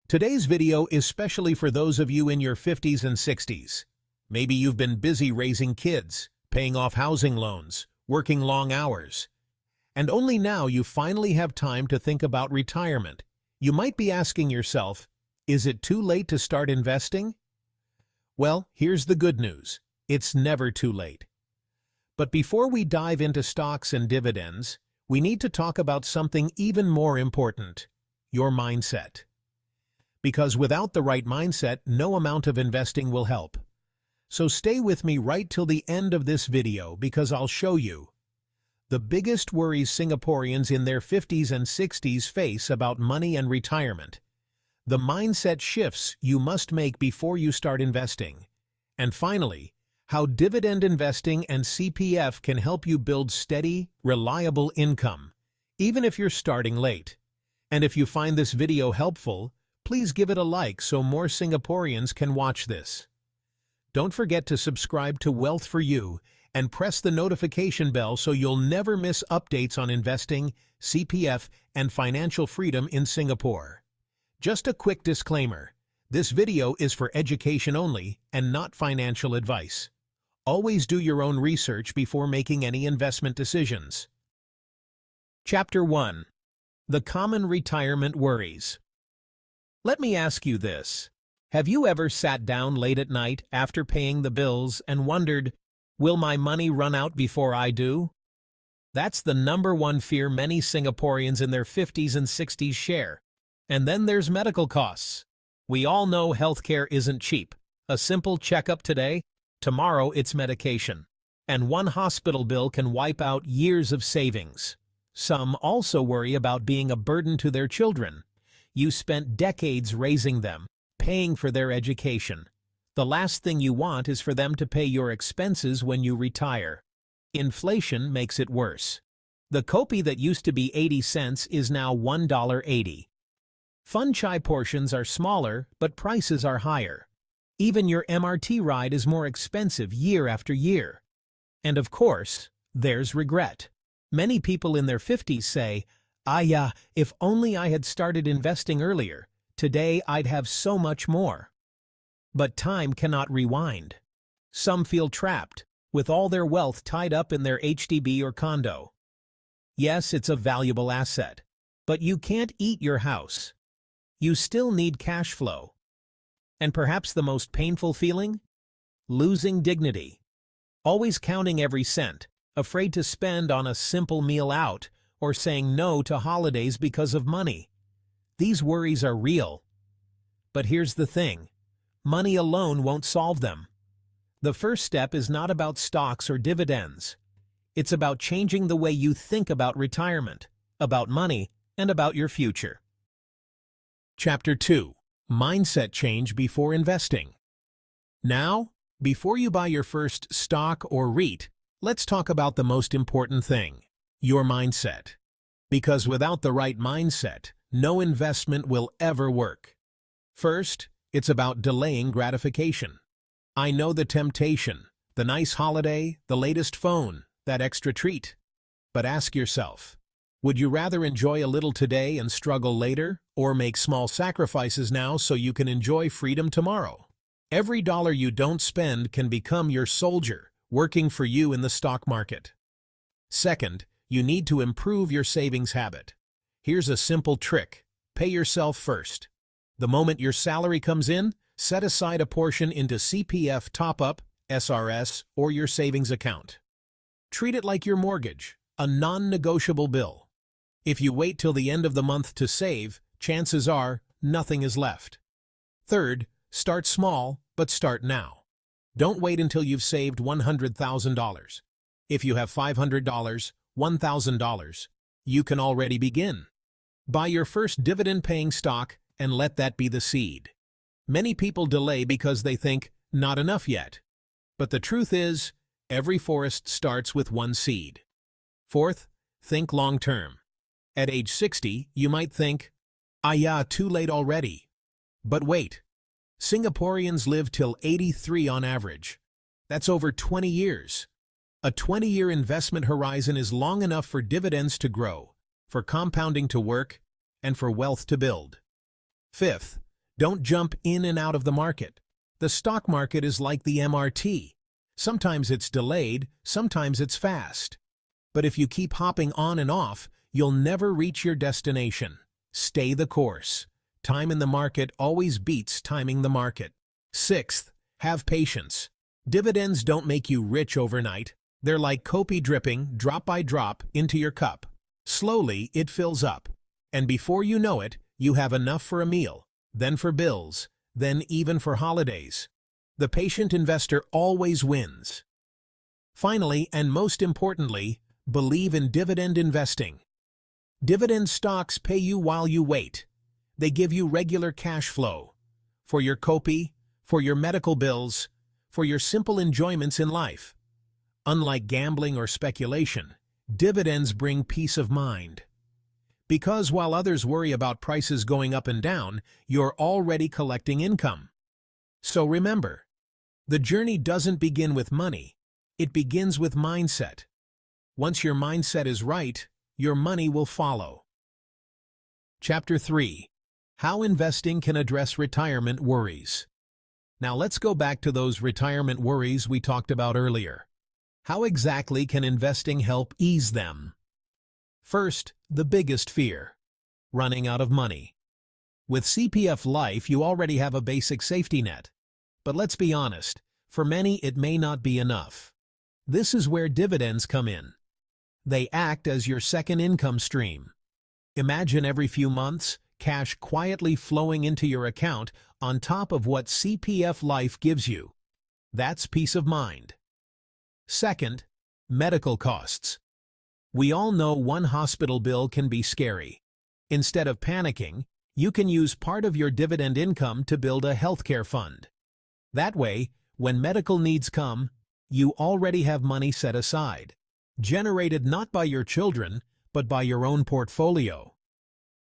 Today's video is specially for those of you in your 50s and 60s. Maybe you've been busy raising kids, paying off housing loans, working long hours, and only now you finally have time to think about retirement. You might be asking yourself, is it too late to start investing? Well, here's the good news. It's never too late. But before we dive into stocks and dividends, we need to talk about something even more important: your mindset. Because without the right mindset, no amount of investing will help. So stay with me right till the end of this video because I'll show you the biggest worries Singaporeans in their 50s and 60s face about money and retirement, the mindset shifts you must make before you start investing, and finally, how dividend investing and CPF can help you build steady, reliable income, even if you're starting late. And if you find this video helpful, please give it a like so more Singaporeans can watch this. Don't forget to subscribe to Wealth for You and press the notification bell so you'll never miss updates on investing, CPF, and financial freedom in Singapore. Just a quick disclaimer: this video is for education only and not financial advice. Always do your own research before making any investment decisions. Chapter 1. The Common Retirement Worries. Let me ask you this. Have you ever sat down late at night after paying the bills and wondered, will my money run out before I do? That's the #1 fear many Singaporeans in their 50s and 60s share. And then there's medical costs. We all know healthcare isn't cheap. A simple checkup today, tomorrow it's medication. And one hospital bill can wipe out years of savings. Some also worry about being a burden to their children. You spent decades raising them, paying for their education. The last thing you want is for them to pay your expenses when you retire. Inflation makes it worse. The kopi that used to be 80 cents is now $1.80. Fun chai portions are smaller, but prices are higher. Even your MRT ride is more expensive year after year. And of course, there's regret. Many people in their 50s say, if only I had started investing earlier, today I'd have so much more. But time cannot rewind. Some feel trapped, with all their wealth tied up in their HDB or condo. Yes, it's a valuable asset, but you can't eat your house. You still need cash flow. And perhaps the most painful feeling? Losing dignity. Always counting every cent, afraid to spend on a simple meal out, or saying no to holidays because of money. These worries are real. But here's the thing. Money alone won't solve them. The first step is not about stocks or dividends. It's about changing the way you think about retirement, about money, and about your future. Chapter 2. Mindset Change Before Investing. Now, before you buy your first stock or REIT, let's talk about the most important thing: your mindset. Because without the right mindset, no investment will ever work. First, it's about delaying gratification. I know the temptation, the nice holiday, the latest phone, that extra treat. But ask yourself, would you rather enjoy a little today and struggle later, or make small sacrifices now so you can enjoy freedom tomorrow? Every dollar you don't spend can become your soldier, working for you in the stock market. Second, you need to improve your savings habit. Here's a simple trick. Pay yourself first. The moment your salary comes in, set aside a portion into CPF top-up, SRS, or your savings account. Treat it like your mortgage, a non-negotiable bill. If you wait till the end of the month to save, chances are nothing is left. Third, start small, but start now. Don't wait until you've saved $100,000. If you have $500, $1,000, you can already begin. Buy your first dividend-paying stock and let that be the seed. Many people delay because they think, not enough yet. But the truth is, every forest starts with one seed. Fourth, think long-term. At age 60, you might think, too late already. But wait, Singaporeans live till 83 on average. That's over 20 years. A 20-year investment horizon is long enough for dividends to grow, for compounding to work, and for wealth to build. Fifth, Don't jump in and out of the market. The stock market is like the MRT. Sometimes it's delayed, sometimes it's fast. But if you keep hopping on and off, you'll never reach your destination. Stay the course. Time in the market always beats timing the market. Sixth, have patience. Dividends don't make you rich overnight. They're like kopi dripping, drop by drop, into your cup. Slowly, it fills up. And before you know it, you have enough for a meal, then for bills, then even for holidays. The patient investor always wins. Finally, and most importantly, believe in dividend investing. Dividend stocks pay you while you wait. They give you regular cash flow for your kopi, for your medical bills, for your simple enjoyments in life. Unlike gambling or speculation, dividends bring peace of mind. Because while others worry about prices going up and down, you're already collecting income. So remember, the journey doesn't begin with money. It begins with mindset. Once your mindset is right, your money will follow. Chapter 3. How investing can address retirement worries. Now let's go back to those retirement worries we talked about earlier. How exactly can investing help ease them? First, the biggest fear: running out of money. With CPF Life, you already have a basic safety net. But let's be honest, for many it may not be enough. This is where dividends come in. They act as your second income stream. Imagine every few months, cash quietly flowing into your account on top of what CPF Life gives you. That's peace of mind. Second, medical costs. We all know one hospital bill can be scary. Instead of panicking, you can use part of your dividend income to build a healthcare fund. That way, when medical needs come, you already have money set aside, generated not by your children, but by your own portfolio.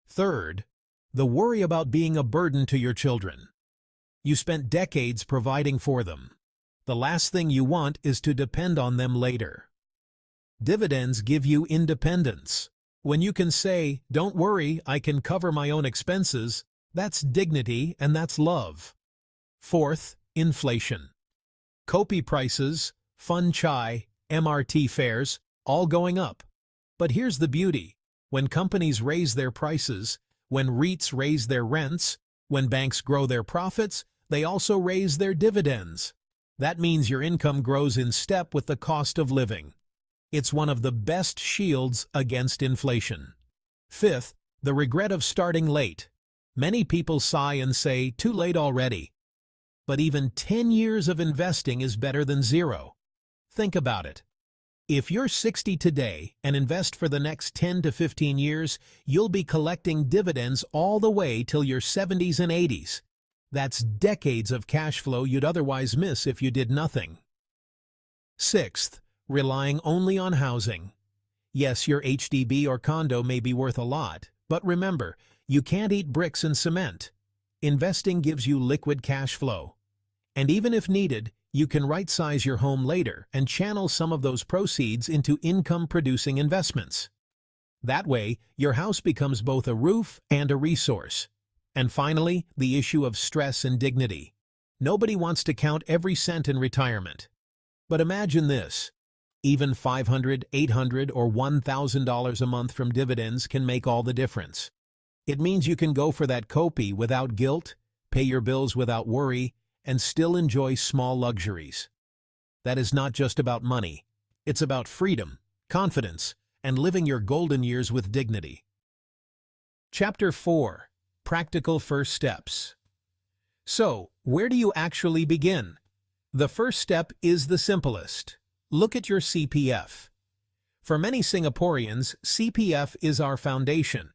Third, the worry about being a burden to your children. You spent decades providing for them. The last thing you want is to depend on them later. Dividends give you independence. When you can say, "Don't worry, I can cover my own expenses," that's dignity and that's love. Fourth, inflation. Kopi prices, fun chai, MRT fares, all going up. But here's the beauty. When companies raise their prices, when REITs raise their rents, when banks grow their profits, they also raise their dividends. That means your income grows in step with the cost of living. It's one of the best shields against inflation. Fifth, the regret of starting late. Many people sigh and say, "Too late already." But even 10 years of investing is better than zero. Think about it. If you're 60 today and invest for the next 10 to 15 years, you'll be collecting dividends all the way till your 70s and 80s. That's decades of cash flow you'd otherwise miss if you did nothing. Sixth, relying only on housing. Yes, your HDB or condo may be worth a lot, but remember, you can't eat bricks and cement. Investing gives you liquid cash flow. And even if needed, you can right-size your home later and channel some of those proceeds into income-producing investments. That way, your house becomes both a roof and a resource. And finally, the issue of stress and dignity. Nobody wants to count every cent in retirement. But imagine this. Even $500, $800, or $1,000 a month from dividends can make all the difference. It means you can go for that kopi without guilt, pay your bills without worry, and still enjoy small luxuries. That is not just about money. It's about freedom, confidence, and living your golden years with dignity. Chapter 4. Practical First Steps. So, where do you actually begin? The first step is the simplest. Look at your CPF. For many Singaporeans, CPF is our foundation.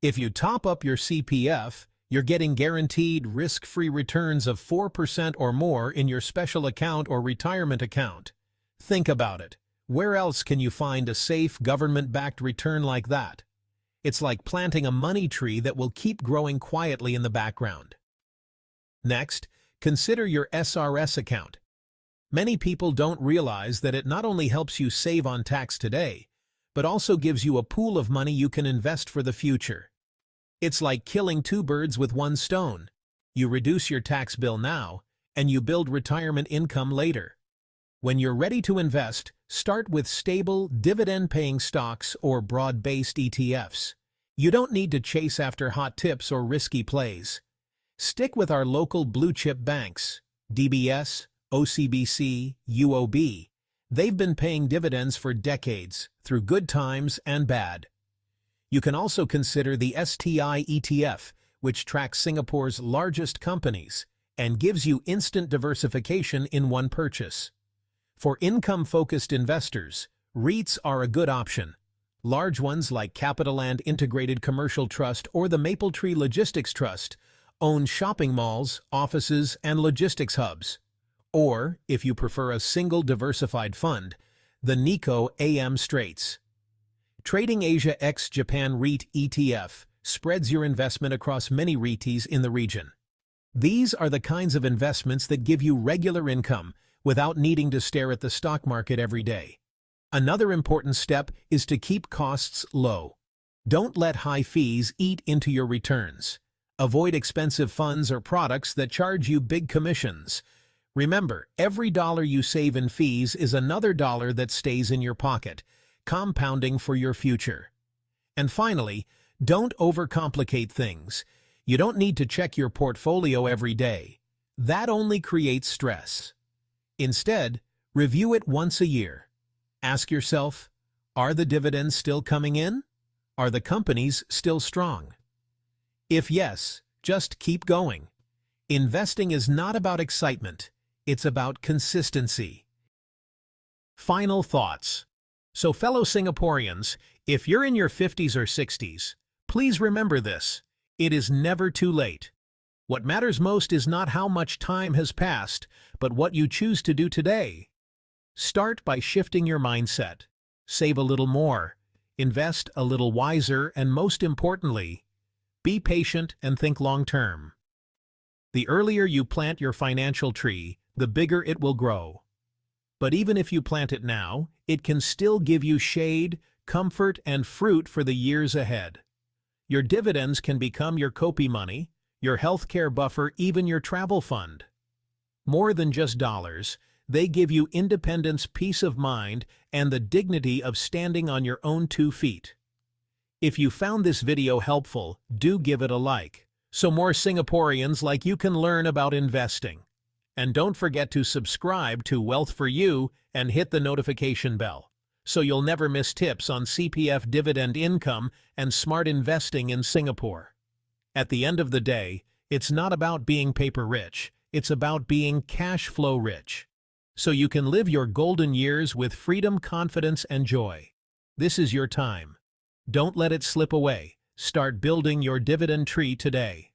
If you top up your CPF, you're getting guaranteed risk-free returns of 4% or more in your special account or retirement account. Think about it. Where else can you find a safe, government-backed return like that? It's like planting a money tree that will keep growing quietly in the background. Next, consider your SRS account. Many people don't realize that it not only helps you save on tax today, but also gives you a pool of money you can invest for the future. It's like killing two birds with one stone. You reduce your tax bill now, and you build retirement income later. When you're ready to invest, start with stable, dividend-paying stocks or broad-based ETFs. You don't need to chase after hot tips or risky plays. Stick with our local blue-chip banks, DBS, OCBC, UOB. They've been paying dividends for decades, through good times and bad. You can also consider the STI ETF, which tracks Singapore's largest companies and gives you instant diversification in one purchase. For income-focused investors, REITs are a good option. Large ones like CapitaLand Integrated Commercial Trust or the Mapletree Logistics Trust own shopping malls, offices, and logistics hubs. Or, if you prefer a single diversified fund, the Nikko AM Straits. Trading Asia x Japan REIT ETF spreads your investment across many REITs in the region. These are the kinds of investments that give you regular income without needing to stare at the stock market every day. Another important step is to keep costs low. Don't let high fees eat into your returns. Avoid expensive funds or products that charge you big commissions. Remember, every dollar you save in fees is another dollar that stays in your pocket, compounding for your future. And finally, don't overcomplicate things. You don't need to check your portfolio every day. That only creates stress. Instead, review it once a year. Ask yourself, are the dividends still coming in? Are the companies still strong? If yes, just keep going. Investing is not about excitement. It's about consistency. Final thoughts. So fellow Singaporeans, if you're in your 50s or 60s, please remember this. It is never too late. What matters most is not how much time has passed, but what you choose to do today. Start by shifting your mindset. Save a little more. Invest a little wiser, and most importantly, be patient and think long-term. The earlier you plant your financial tree, the bigger it will grow. But even if you plant it now, it can still give you shade, comfort, and fruit for the years ahead. Your dividends can become your copy money, your healthcare buffer, even your travel fund. More than just dollars, they give you independence, peace of mind, and the dignity of standing on your own 2 feet. If you found this video helpful, do give it a like, so more Singaporeans like you can learn about investing. And don't forget to subscribe to Wealth for You and hit the notification bell, so you'll never miss tips on CPF dividend income and smart investing in Singapore. At the end of the day, it's not about being paper rich, it's about being cash flow rich. So you can live your golden years with freedom, confidence, and joy. This is your time. Don't let it slip away. Start building your dividend tree today.